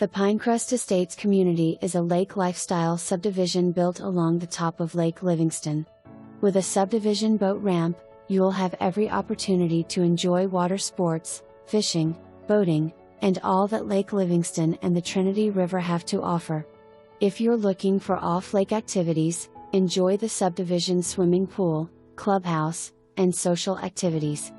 The Pinecrest Estates community is a lake lifestyle subdivision built along the top of Lake Livingston. With a subdivision boat ramp, you'll have every opportunity to enjoy water sports, fishing, boating, and all that Lake Livingston and the Trinity River have to offer. If you're looking for off-lake activities, enjoy the subdivision swimming pool, clubhouse, and social activities.